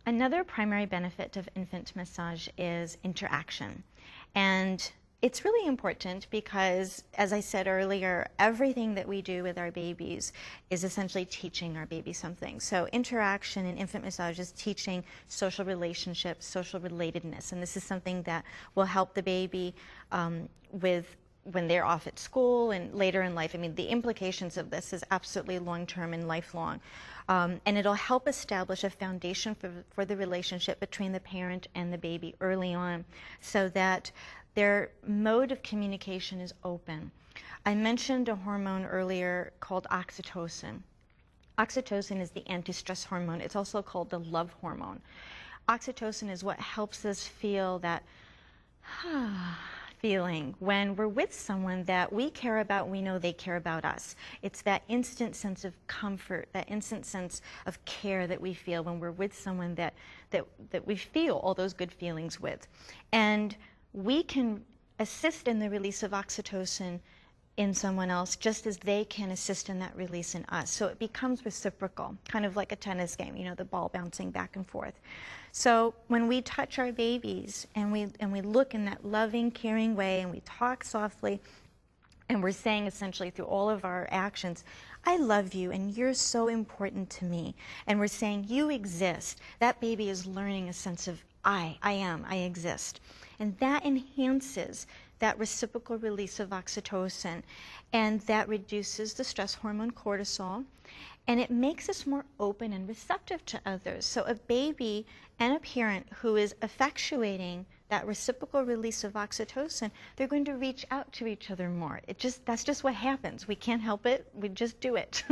Another primary benefit of infant massage is interaction. And it's really important because, as I said earlier, everything that we do with our babies is essentially teaching our baby something. So interaction in infant massage is teaching social relationships, social relatedness. And this is something that will help the baby with when they're off at school and later in life. I mean, the implications of this is absolutely long-term and lifelong. And it'll help establish a foundation for the relationship between the parent and the baby early on so that their mode of communication is open. I mentioned a hormone earlier called oxytocin. Oxytocin is the anti-stress hormone. It's also called the love hormone. Oxytocin is what helps us feel that feeling when we're with someone that we care about, we know they care about us. It's that instant sense of comfort, that instant sense of care that we feel when we're with someone that we feel all those good feelings with. And we can assist in the release of oxytocin in someone else just as they can assist in that release in us. So it becomes reciprocal, kind of like a tennis game, you know, the ball bouncing back and forth. So when we touch our babies and we look in that loving, caring way and we talk softly and we're saying essentially through all of our actions, I love you and you're so important to me. And we're saying you exist. That baby is learning a sense of I exist. And that enhances that reciprocal release of oxytocin, and that reduces the stress hormone cortisol, and it makes us more open and receptive to others. So a baby and a parent who is effectuating that reciprocal release of oxytocin, they're going to reach out to each other more. That's just what happens. We can't help it. We just do it.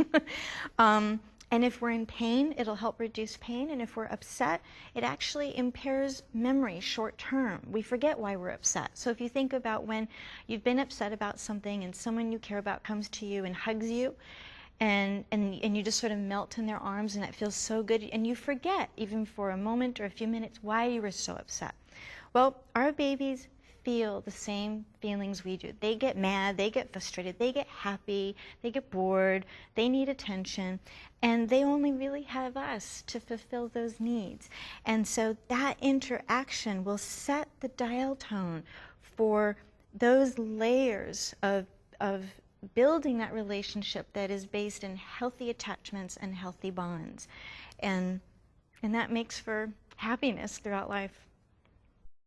And if we're in pain, it'll help reduce pain. And if we're upset, it actually impairs memory short term. We forget why we're upset. So if you think about when you've been upset about something and someone you care about comes to you and hugs you, and you just sort of melt in their arms and it feels so good, and you forget, even for a moment or a few minutes, why you were so upset. Well, our babies feel the same feelings we do. They get mad, they get frustrated, they get happy, they get bored, they need attention, and they only really have us to fulfill those needs. And so that interaction will set the dial tone for those layers of building that relationship that is based in healthy attachments and healthy bonds. And that makes for happiness throughout life.